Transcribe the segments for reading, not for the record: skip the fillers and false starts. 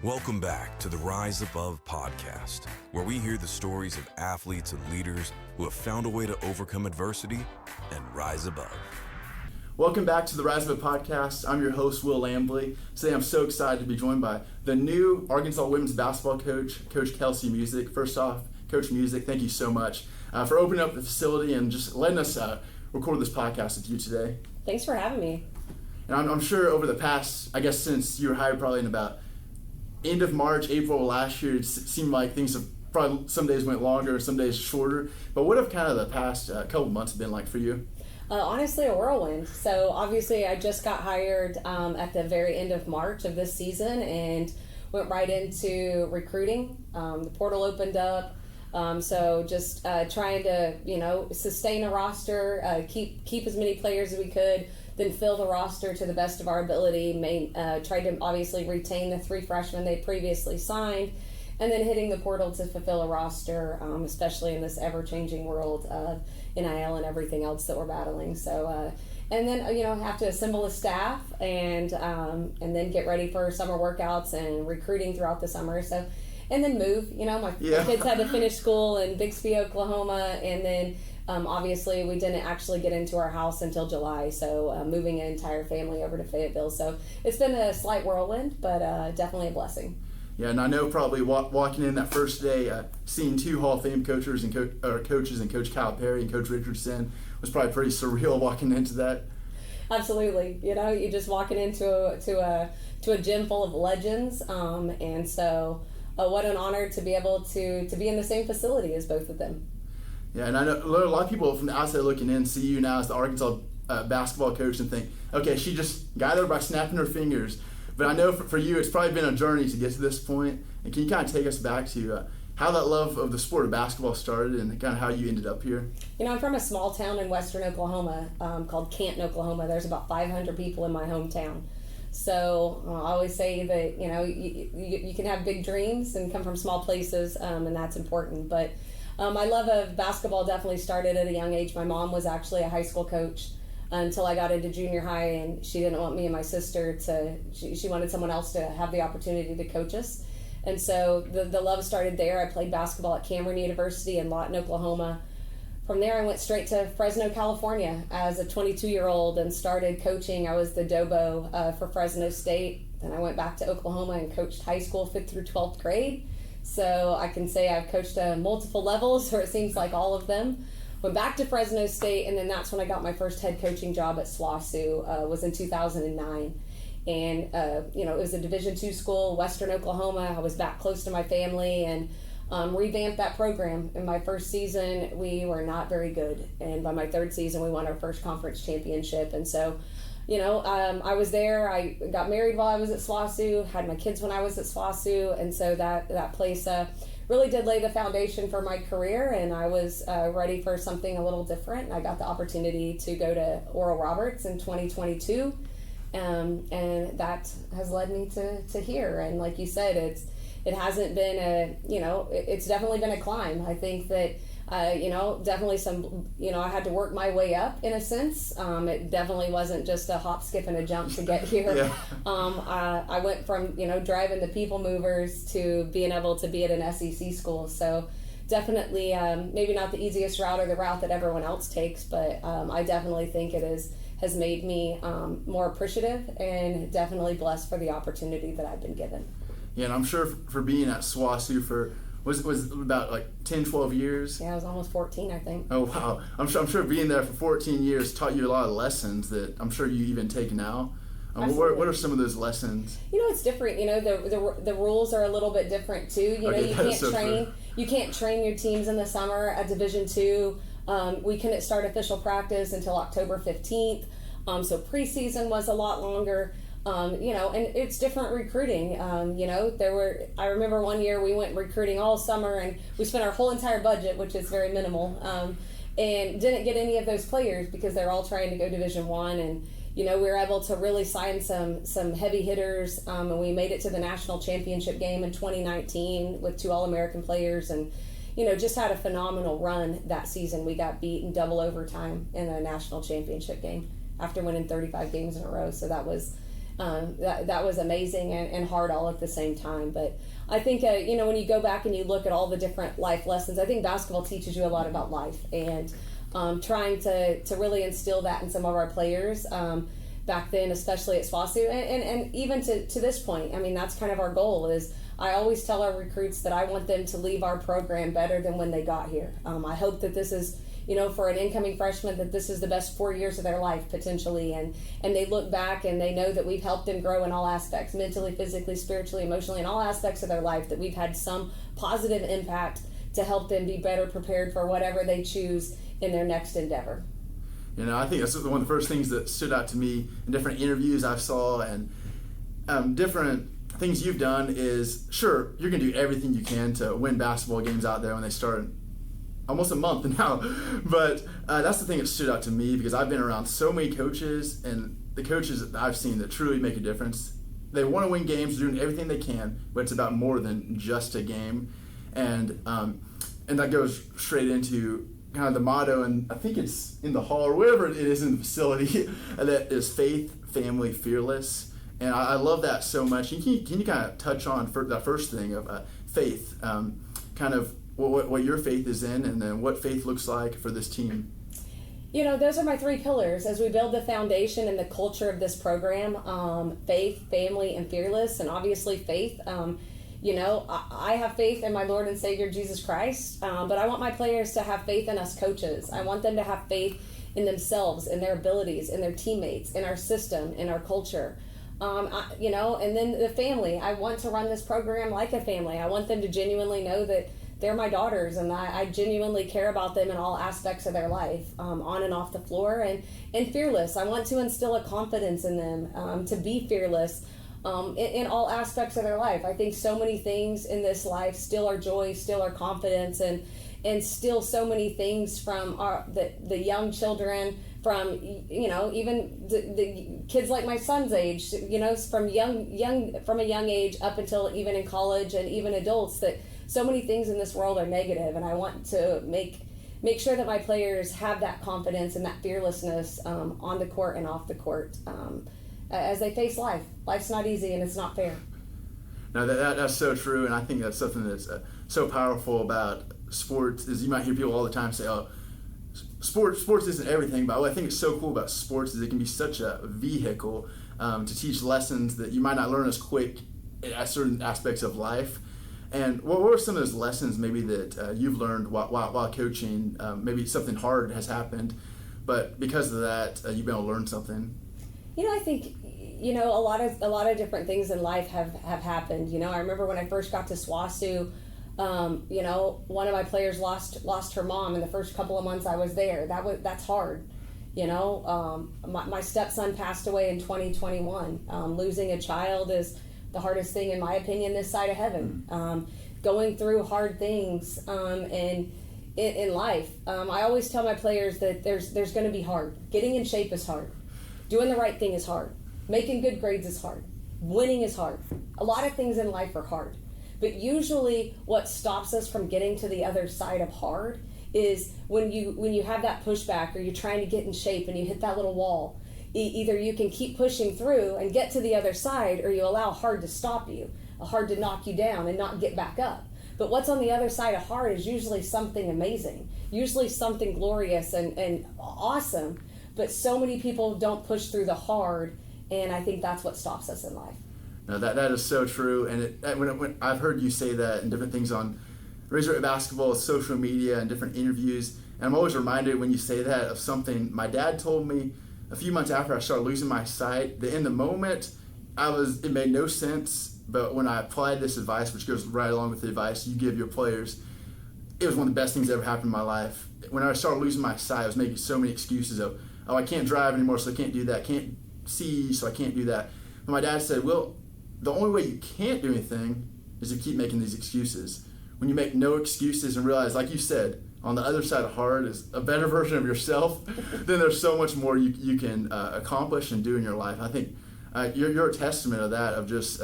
Welcome back to the Rise Above podcast, where we hear the stories of athletes and leaders who have found a way to overcome adversity and rise above. Welcome back to the Rise Above podcast. I'm your host, Will Lambley. Today I'm so excited to be joined by the new Arkansas women's basketball coach, Coach Musick. First off, Coach Musick, thank you so much for opening up the facility and just letting us record this podcast with you today. Thanks for having me. And I'm sure over the past, I guess since you were hired probably in about end of March, April last year, it seemed like things have probably some days went longer, some days shorter. But what have kind of the past couple months been like for you? Honestly, a whirlwind. So obviously I just got hired at the very end of March of this season and went right into recruiting. The portal opened up. So just trying to, sustain a roster, keep as many players as we could, then fill the roster to the best of our ability. Tried to obviously retain the 3 freshmen they previously signed, and then hitting the portal to fulfill a roster, especially in this ever-changing world of NIL and everything else that we're battling. So, and then have to assemble a staff and then get ready for summer workouts and recruiting throughout the summer. So. And then move. My kids had to finish school in Bixby, Oklahoma, and then obviously we didn't actually get into our house until July, so moving an entire family over to Fayetteville. So it's been a slight whirlwind, but definitely a blessing. Yeah, and I know probably walking in that first day, seeing 2 Hall of Fame coaches and Coach Calipari and Coach Richardson was probably pretty surreal walking into that. Absolutely. You're just walking into a gym full of legends, and so what an honor to be able to be in the same facility as both of them. Yeah, and I know a lot of people from the outside looking in see you now as the Arkansas basketball coach and think, okay, she just got there by snapping her fingers. But I know for you, it's probably been a journey to get to this point. And can you kind of take us back to how that love of the sport of basketball started and kind of how you ended up here? I'm from a small town in western Oklahoma called Canton, Oklahoma. There's about 500 people in my hometown. So I always say that, you can have big dreams and come from small places, and that's important. But my love of basketball definitely started at a young age. My mom was actually a high school coach until I got into junior high, and she didn't want me and my sister she wanted someone else to have the opportunity to coach us. And so the love started there. I played basketball at Cameron University in Lawton, Oklahoma. From there, I went straight to Fresno, California as a 22-year-old and started coaching. I was the Dobo for Fresno State. Then I went back to Oklahoma and coached high school 5th through 12th grade. So I can say I've coached multiple levels, or it seems like all of them. Went back to Fresno State, and then that's when I got my first head coaching job at SWOSU, was in 2009. And, it was a Division II school, Western Oklahoma. I was back close to my family and revamped that program. In my first season, we were not very good. And by my 3rd season, we won our first conference championship. And so, I was there. I got married while I was at SWOSU, had my kids when I was at SWOSU. And so that place really did lay the foundation for my career. And I was ready for something a little different. I got the opportunity to go to Oral Roberts in 2022. And that has led me to here. And like you said, it hasn't been it's definitely been a climb. I think that, definitely I had to work my way up in a sense. It definitely wasn't just a hop, skip, and a jump to get here. Yeah. I went from, driving the people movers to being able to be at an SEC school. So definitely, maybe not the easiest route or the route that everyone else takes, but I definitely think it has made me more appreciative and definitely blessed for the opportunity that I've been given. Yeah, and I'm sure for being at SWOSU for was about like 10, 12 years. Yeah, I was almost 14, I think. Oh wow! I'm sure being there for 14 years taught you a lot of lessons that I'm sure you even take now. What are some of those lessons? It's different. The rules are a little bit different too. You can't train your teams in the summer at Division II. We couldn't start official practice until October 15th. So preseason was a lot longer. And it's different recruiting. I remember one year we went recruiting all summer and we spent our whole entire budget, which is very minimal, and didn't get any of those players because they're all trying to go Division I. And, we were able to really sign some heavy hitters, and we made it to the national championship game in 2019 with 2 All-American players and, just had a phenomenal run that season. We got beat in double overtime in a national championship game after winning 35 games in a row. So that was that was amazing and hard all at the same time. But I think, when you go back and you look at all the different life lessons, I think basketball teaches you a lot about life, and trying to really instill that in some of our players back then, especially at SWASU, and even to this point. I mean, that's kind of our goal. Is I always tell our recruits that I want them to leave our program better than when they got here. I hope that this is, for an incoming freshman, that this is the best 4 years of their life potentially, and they look back and they know that we've helped them grow in all aspects, mentally, physically, spiritually, emotionally, in all aspects of their life, that we've had some positive impact to help them be better prepared for whatever they choose in their next endeavor. I think that's one of the first things that stood out to me in different interviews I saw, and different things you've done is, sure, you're going to do everything you can to win basketball games out there when they start in almost a month now. But that's the thing that stood out to me, because I've been around so many coaches, and the coaches that I've seen that truly make a difference, they want to win games, doing everything they can, but it's about more than just a game. And that goes straight into kind of the motto, and I think it's in the hall or wherever it is in the facility, that is faith, family, fearless. And I love that so much. Can you kind of touch on that first thing of faith, kind of what your faith is in, and then what faith looks like for this team? Those are my 3 pillars as we build the foundation and the culture of this program: faith, family, and fearless. And obviously faith. I have faith in my Lord and Savior Jesus Christ, but I want my players to have faith in us coaches. I want them to have faith in themselves, in their abilities, in their teammates, in our system, in our culture. And then the family. I want to run this program like a family. I want them to genuinely know that they're my daughters, and I genuinely care about them in all aspects of their life, on and off the floor. And fearless. I want to instill a confidence in them, to be fearless in all aspects of their life. I think so many things in this life still our joy, still our confidence, and still so many things from the young children, from even the kids like my son's age, from a young age up until even in college and even adults, that so many things in this world are negative, and I want to make sure that my players have that confidence and that fearlessness on the court and off the court, as they face life. Life's not easy, and it's not fair. No, that's so true, and I think that's something that's so powerful about sports. Is you might hear people all the time say, "Oh, sports isn't everything," but what I think is so cool about sports is it can be such a vehicle to teach lessons that you might not learn as quick at certain aspects of life. And what were some of those lessons maybe that you've learned while coaching? Maybe something hard has happened, but because of that, you've been able to learn something. I think a lot of different things in life have happened. I remember when I first got to SWASU, one of my players lost her mom in the first couple of months I was there. That's hard. My stepson passed away in 2021. Losing a child is the hardest thing, in my opinion, this side of heaven. Going through hard things in life. I always tell my players that there's going to be hard. Getting in shape is hard. Doing the right thing is hard. Making good grades is hard. Winning is hard. A lot of things in life are hard. But usually what stops us from getting to the other side of hard is when you have that pushback, or you're trying to get in shape and you hit that little wall. Either you can keep pushing through and get to the other side, or you allow hard to stop you, hard to knock you down and not get back up. But what's on the other side of hard is usually something amazing, usually something glorious and awesome. But so many people don't push through the hard, and I think that's what stops us in life. No, that is so true. And when I've heard you say that in different things on Razorback basketball, social media, and different interviews, and I'm always reminded when you say that of something my dad told me a few months after I started losing my sight. That in the moment, it made no sense, but when I applied this advice, which goes right along with the advice you give your players, it was one of the best things that ever happened in my life. When I started losing my sight, I was making so many excuses of, I can't drive anymore, so I can't do that. Can't see, so I can't do that. And my dad said, well, the only way you can't do anything is to keep making these excuses. When you make no excuses and realize, like you said, on the other side of hard is a better version of yourself, then there's so much more you can accomplish and do in your life. I think you're a testament of that, of just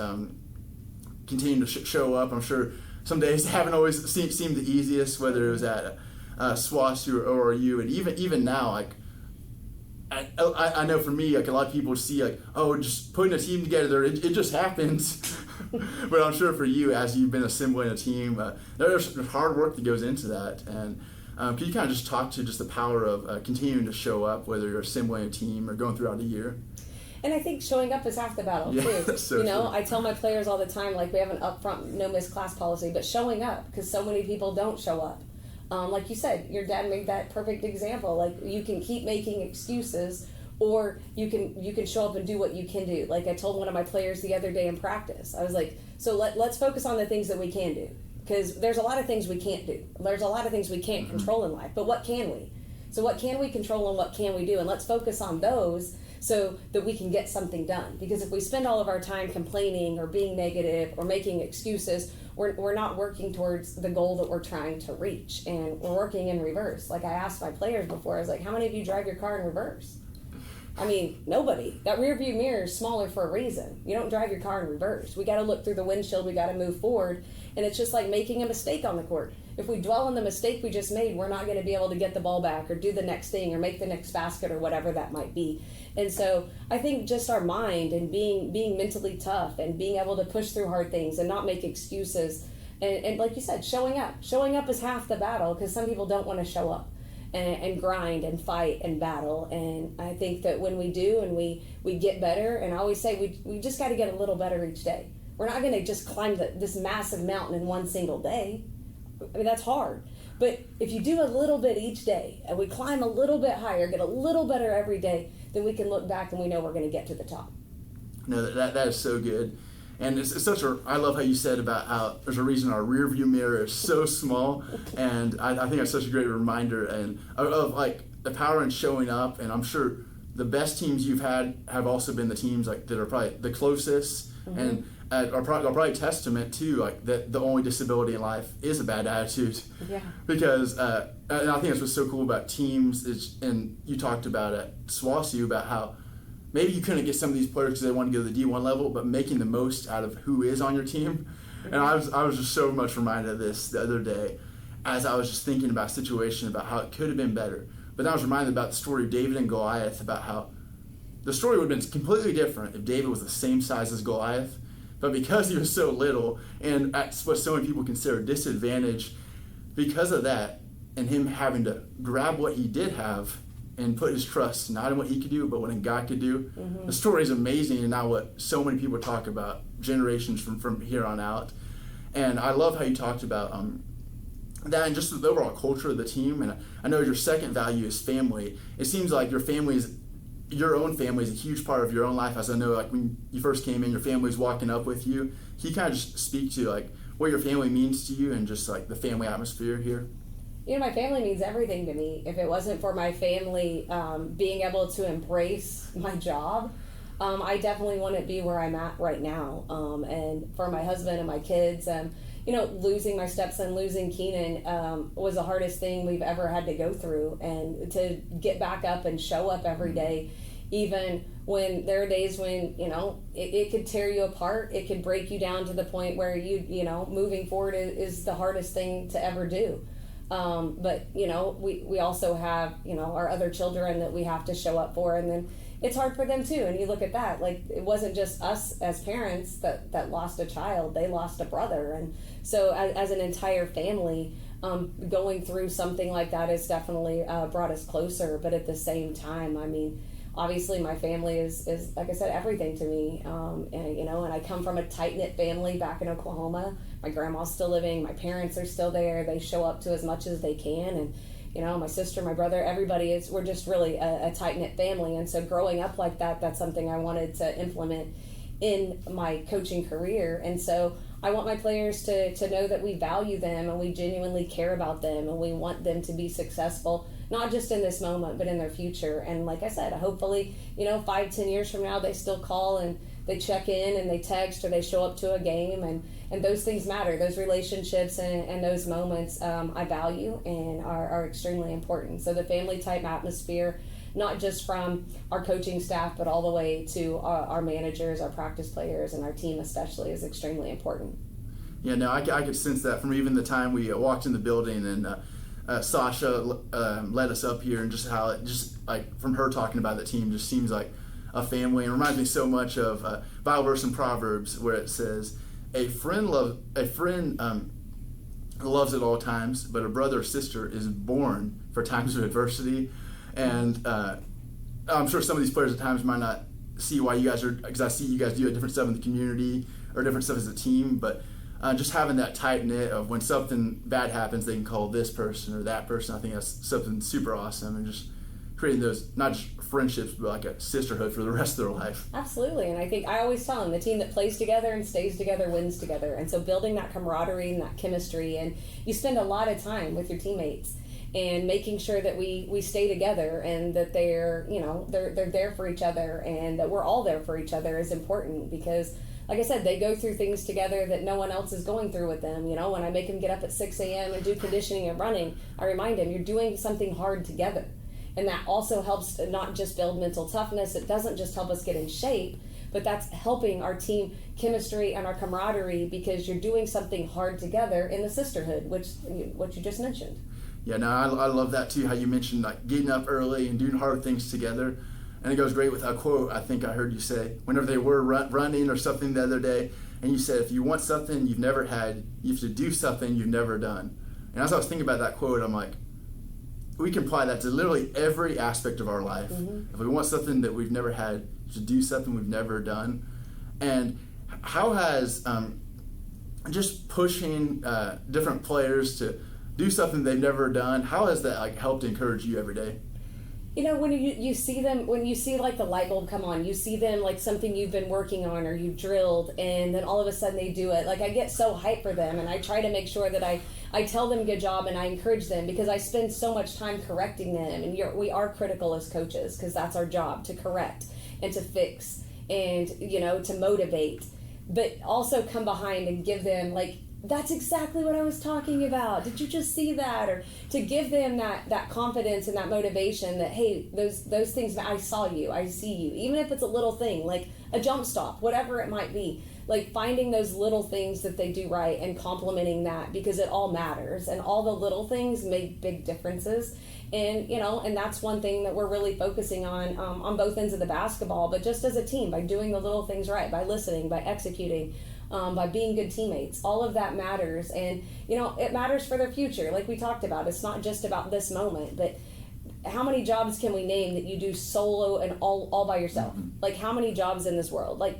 continuing to show up. I'm sure some days haven't always seemed the easiest, whether it was at SWASU or ORU, and even now, like, I know for me, like a lot of people see like, oh, just putting a team together, it just happens. But I'm sure for you, as you've been assembling a team, there's hard work that goes into that. And can you kind of just talk to just the power of continuing to show up, whether you're assembling a team or going throughout a year? And I think showing up is half the battle, too. That's so you know, true. I tell my players all the time, like, we have an upfront no-miss class policy, but showing up, because so many people don't show up. Like you said, your dad made that perfect example. Like, you can keep making excuses, or you can show up and do what you can do. Like I told one of my players the other day in practice, I was like, so let's focus on the things that we can do, because there's a lot of things we can't do. There's a lot of things we can't control in life, but what can we? So what can we control and what can we do? And let's focus on those so that we can get something done. Because if we spend all of our time complaining or being negative or making excuses, we're not working towards the goal that we're trying to reach, and we're working in reverse. Like I asked my players before, I was like, how many of you drive your car in reverse? I mean, nobody. That rear view mirror is smaller for a reason. You don't drive your car in reverse. We got to look through the windshield. We got to move forward. And it's just like making a mistake on the court. If we dwell on the mistake we just made, we're not going to be able to get the ball back or do the next thing or make the next basket or whatever that might be. And so I think just our mind and being mentally tough and being able to push through hard things and not make excuses. And like you said, showing up. Showing up is half the battle, because some people don't want to show up. And grind and fight and battle. And I think that when we do and we get better, and I always say we just got to get a little better each day. We're not going to just climb this massive mountain in one single day. I mean, that's hard. But if you do a little bit each day, and we climb a little bit higher, get a little better every day, then we can look back and we know we're going to get to the top. No, that is so good. And it's such I love how you said about how there's a reason our rear view mirror is so small. And I think that's such a great reminder and of like the power in showing up. And I'm sure the best teams you've had have also been the teams like that are probably the closest and are probably testament to like that the only disability in life is a bad attitude. Yeah. Because and I think that's what's so cool about teams and you talked about at SWASU about how maybe you couldn't get some of these players because they wanted to go to the D1 level, but making the most out of who is on your team. And I was just so much reminded of this the other day as I was just thinking about a situation about how it could have been better. But then I was reminded about the story of David and Goliath, about how the story would have been completely different if David was the same size as Goliath. But because he was so little, and at what so many people consider a disadvantage, because of that, and him having to grab what he did have and put his trust not in what he could do, but what God could do. The story is amazing, and now what so many people talk about generations from here on out. And I love how you talked about that and just the overall culture of the team. And I know your second value is family. It seems like your own family is a huge part of your own life. As I know, like when you first came in, your family's walking up with you. Can you kind of just speak to like what your family means to you and just like the family atmosphere here? You know, my family means everything to me. If it wasn't for my family being able to embrace my job, I definitely wouldn't be where I'm at right now. And for my husband and my kids, you know, losing my stepson, losing Keenan was the hardest thing we've ever had to go through. And to get back up and show up every day, even when there are days when, you know, it could tear you apart, it could break you down to the point where you know, moving forward is the hardest thing to ever do. But, you know, we also have, you know, our other children that we have to show up for, and then it's hard for them too. And you look at that, like it wasn't just us as parents that lost a child, they lost a brother. And so as an entire family, going through something like that has definitely brought us closer. But at the same time, I mean, obviously my family is like I said, everything to me. And, you know, and I come from a tight-knit family back in Oklahoma. My grandma's still living, my parents are still there, they show up to as much as they can, and you know, my sister, my brother, we're just really a tight-knit family. And so growing up like that, that's something I wanted to implement in my coaching career. And so I want my players to know that we value them and we genuinely care about them and we want them to be successful, not just in this moment, but in their future. And like I said, hopefully, you know, 5-10 years from now, they still call and they check in and they text or they show up to a game, and those things matter. Those relationships and those moments I value and are extremely important. So the family type atmosphere, not just from our coaching staff, but all the way to our managers, our practice players, and our team especially, is extremely important. Yeah, no, I could sense that from even the time we walked in the building, and Sasha led us up here, and just how it just like from her talking about the team just seems like a family, and reminds me so much of Bible verse in Proverbs where it says, "A friend loves at all times, but a brother or sister is born for times of adversity." And I'm sure some of these players at times might not see why you guys are, because I see you guys do different stuff in the community or different stuff as a team, but just having that tight knit of when something bad happens, they can call this person or that person. I think that's something super awesome, and just creating those, not just friendships, but like a sisterhood for the rest of their life. Absolutely. And I think I always tell them the team that plays together and stays together wins together. And so building that camaraderie and that chemistry, and you spend a lot of time with your teammates and making sure that we stay together, and that they're there for each other, and that we're all there for each other is important, because like I said, they go through things together that no one else is going through with them. You know, when I make them get up at 6 a.m. and do conditioning and running, I remind them, you're doing something hard together. And that also helps to not just build mental toughness. It doesn't just help us get in shape, but that's helping our team chemistry and our camaraderie, because you're doing something hard together in the sisterhood, what you just mentioned. Yeah, no, I love that too, how you mentioned like getting up early and doing hard things together. And it goes great with a quote I think I heard you say whenever they were running or something the other day, and you said, if you want something you've never had, you have to do something you've never done. And as I was thinking about that quote, I'm like, we can apply that to literally every aspect of our life. Mm-hmm. If we want something that we've never had, to do something we've never done. And how has just pushing different players to do something they've never done, how has that like helped encourage you every day? You know, when you see them, when you see like the light bulb come on, you see them like something you've been working on or you've drilled, and then all of a sudden they do it. Like, I get so hyped for them, and I try to make sure that I tell them good job, and I encourage them, because I spend so much time correcting them. And we are critical as coaches, because that's our job, to correct and to fix and, to motivate, but also come behind and give them like, that's exactly what I was talking about. Did you just see that? Or to give them that confidence and that motivation that, hey, those things, I saw you, I see you. Even if it's a little thing, like a jump stop, whatever it might be. Like finding those little things that they do right and complimenting that, because it all matters. And all the little things make big differences. And, and that's one thing that we're really focusing on both ends of the basketball, but just as a team, by doing the little things right, by listening, by executing, by being good teammates. All of that matters, and it matters for their future. Like we talked about, it's not just about this moment, but how many jobs can we name that you do solo and all by yourself? Mm-hmm. Like, how many jobs in this world? Like,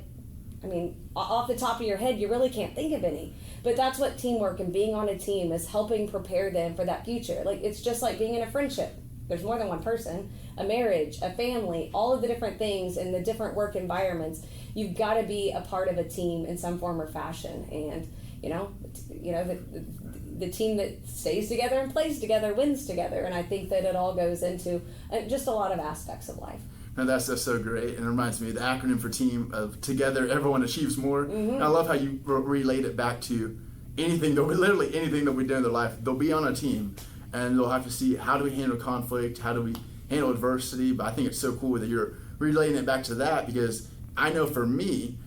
I mean, off the top of your head, you really can't think of any. But that's what teamwork and being on a team is, helping prepare them for that future. Like, it's just like being in a friendship. There's more than one person, a marriage, a family, all of the different things in the different work environments. You've got to be a part of a team in some form or fashion. And, the team that stays together and plays together wins together. And I think that it all goes into just a lot of aspects of life. And that's so great. And it reminds me of the acronym for team of together, everyone achieves more. Mm-hmm. And I love how you relate it back to literally anything that we do in their life. They'll be on a team, and they'll have to see, how do we handle conflict? How do we handle adversity? But I think it's so cool that you're relating it back to that, because I know for me,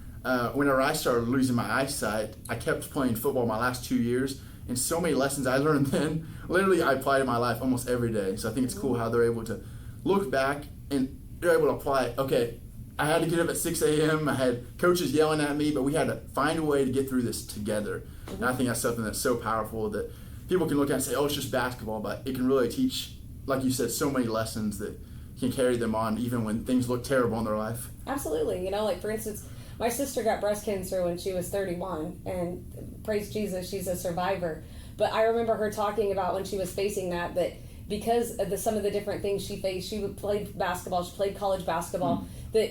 whenever I started losing my eyesight, I kept playing football my last 2 years, and so many lessons I learned then, literally I apply to my life almost every day. So I think it's cool how they're able to look back and they're able to apply, okay, I had to get up at 6 a.m., I had coaches yelling at me, but we had to find a way to get through this together. Mm-hmm. And I think that's something that's so powerful that people can look at and say, oh, it's just basketball, but it can really teach, like you said, so many lessons that can carry them on even when things look terrible in their life. Absolutely. Like, for instance, my sister got breast cancer when she was 31, and praise Jesus, she's a survivor. But I remember her talking about when she was facing that because of some of the different things she faced, she played basketball, she played college basketball, that,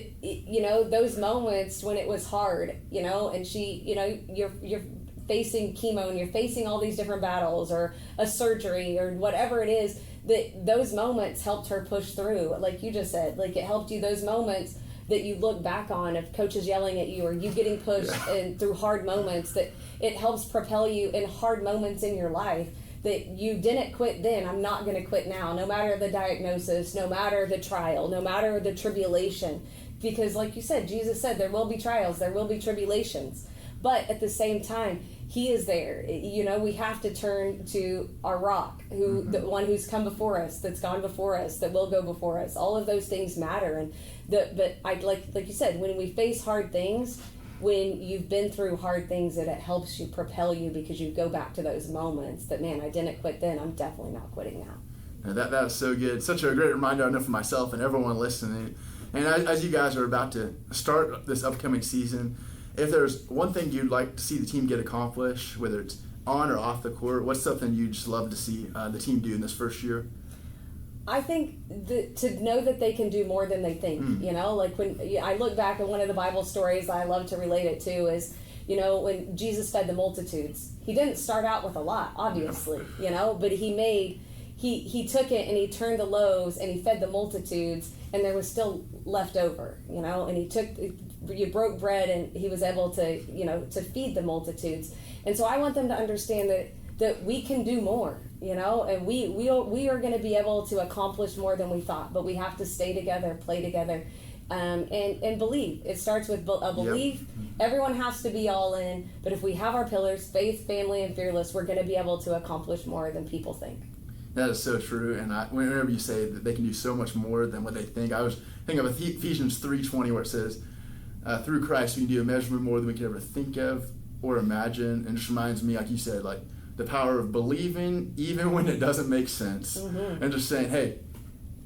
those moments when it was hard, and she, you're facing chemo and you're facing all these different battles or a surgery or whatever it is, that those moments helped her push through. Like you just said, like, it helped you, those moments that you look back on of coaches yelling at you or you getting pushed and through hard moments, that it helps propel you in hard moments in your life, that you didn't quit then. I'm not going to quit now, no matter the diagnosis, no matter the trial, no matter the tribulation. Because like you said, Jesus said, there will be trials, there will be tribulations. But at the same time, he is there. We have to turn to our rock, the one who's come before us, that's gone before us, that will go before us. All of those things matter. And but I like you said, when we face hard things, when you've been through hard things, it helps you propel you, because you go back to those moments that, man, I didn't quit then, I'm definitely not quitting now. That's so good. Such a great reminder, I know, for myself and everyone listening. And as you guys are about to start this upcoming season, if there's one thing you'd like to see the team get accomplished, whether it's on or off the court, what's something you'd just love to see the team do in this first year? I think to know that they can do more than they think. Like when I look back at one of the Bible stories that I love to relate it to is, when Jesus fed the multitudes. He didn't start out with a lot, obviously, but he took it and he turned the loaves and he fed the multitudes, and there was still left over, and you broke bread and he was able to, to feed the multitudes. And so I want them to understand that we can do more, and we are going to be able to accomplish more than we thought, but we have to stay together, play together, and believe. It starts with a belief. Yep. Everyone has to be all in, but if we have our pillars, faith, family, and fearless, we're going to be able to accomplish more than people think. That is so true, and whenever you say that they can do so much more than what they think, I was thinking of Ephesians 3:20, where it says, through Christ we can do immeasurably more than we could ever think of or imagine. And it just reminds me, like you said, like the power of believing even when it doesn't make sense. And just saying, hey,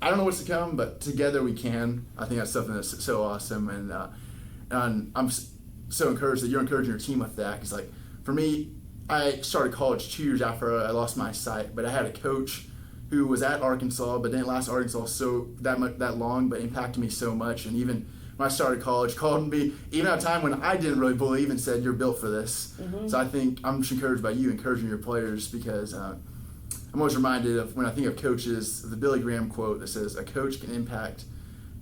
I don't know what's to come, but together we can. I think that's something that's so awesome, and I'm so encouraged that you're encouraging your team with that, because like for me, I started college 2 years after I lost my sight, but I had a coach who was at Arkansas, but didn't last Arkansas that long, but impacted me so much. And even when I started college, called me even at a time when I didn't really believe, and said, "You're built for this." So I think I'm just encouraged by you encouraging your players, because I'm always reminded of, when I think of coaches, the Billy Graham quote that says, "A coach can impact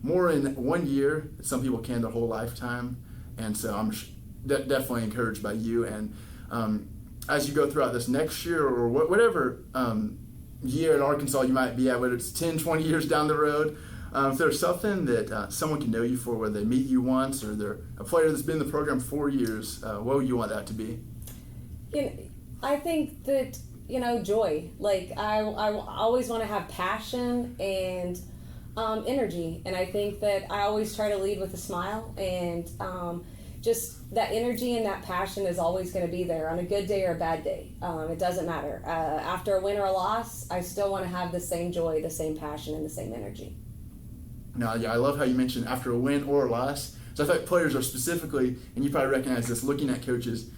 more in 1 year than some people can their whole lifetime." And so I'm definitely encouraged by you. And as you go throughout this next year, or whatever year at Arkansas you might be at, whether it's 10, 20 years down the road, if there's something that someone can know you for, whether they meet you once or they're a player that's been in the program 4 years, what would you want that to be? I think that, joy. Like I always want to have passion and energy, and I think that I always try to lead with a smile, and just that energy and that passion is always going to be there on a good day or a bad day. It doesn't matter. After a win or a loss, I still want to have the same joy, the same passion, and the same energy. No, yeah, I love how you mentioned after a win or a loss. So I thought players are specifically, and you probably recognize this, looking at coaches,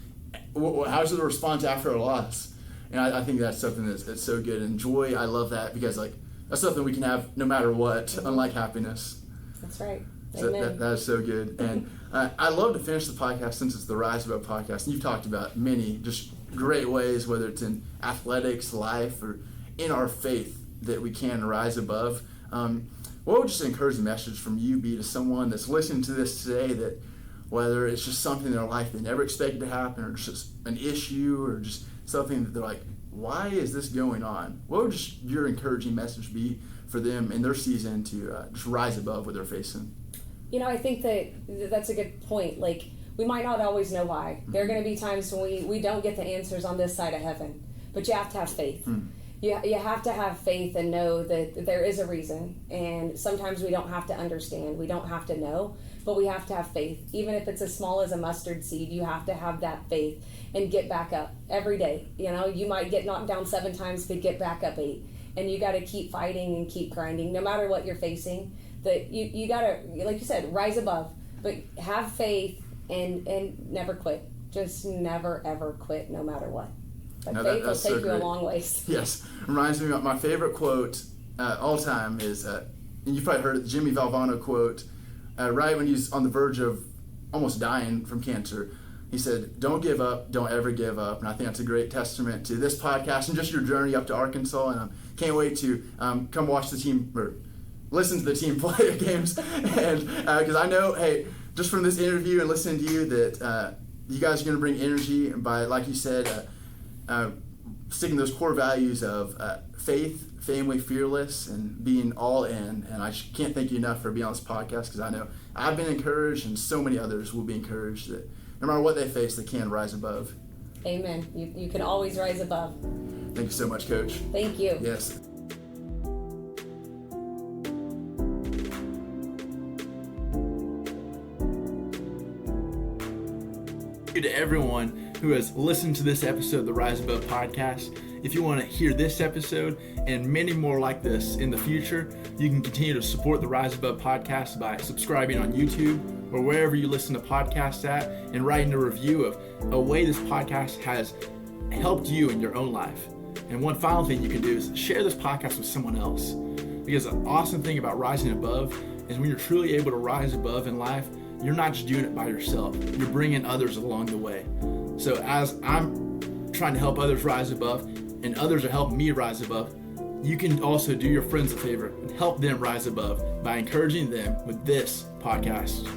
how's the response after a loss? And I think that's something that's so good. And joy, I love that, because like that's something we can have no matter what, unlike happiness. That's right. So that is so good. And I love to finish the podcast, since it's the Rise Above podcast, and you've talked about many just great ways, whether it's in athletics, life, or in our faith, that we can rise above. What would just an encouraging message from you be to someone that's listening to this today, that whether it's just something in their life they never expected to happen, or just an issue, or just something that they're like, why is this going on? What would just your encouraging message be for them in their season to just rise above what they're facing? I think that's a good point. Like, we might not always know why. There are going to be times when we don't get the answers on this side of heaven, but you have to have faith. You have to have faith and know that there is a reason, and sometimes we don't have to understand, we don't have to know, but we have to have faith. Even if it's as small as a mustard seed, you have to have that faith and get back up every day. You might get knocked down 7 times, but get back up 8, and you got to keep fighting and keep grinding, no matter what you're facing. That you got to, like you said, rise above, but have faith and never quit. Just never ever quit, no matter what. But faith will take you a long ways. Yes. Reminds me of my favorite quote all time is, and you've probably heard it, the Jimmy Valvano quote, right when he's on the verge of almost dying from cancer. He said, "Don't give up, don't ever give up." And I think that's a great testament to this podcast and just your journey up to Arkansas. And I can't wait to come watch the team, or listen to the team play games. And because I know, hey, just from this interview and listening to you, that you guys are going to bring energy by, like you said, sticking those core values of faith, family, fearless, and being all in. And I can't thank you enough for being on this podcast, because I know I've been encouraged, and so many others will be encouraged, that no matter what they face, they can rise above. Amen. You can always rise above. Thank you so much, Coach. Thank you. Yes. Thank you to everyone who has listened to this episode of the Rise Above podcast. If you want to hear this episode and many more like this in the future, you can continue to support the Rise Above podcast by subscribing on YouTube or wherever you listen to podcasts at, and writing a review of a way this podcast has helped you in your own life. And one final thing you can do is share this podcast with someone else. Because the awesome thing about rising above is when you're truly able to rise above in life, you're not just doing it by yourself. You're bringing others along the way. So as I'm trying to help others rise above, and others are helping me rise above, you can also do your friends a favor and help them rise above by encouraging them with this podcast.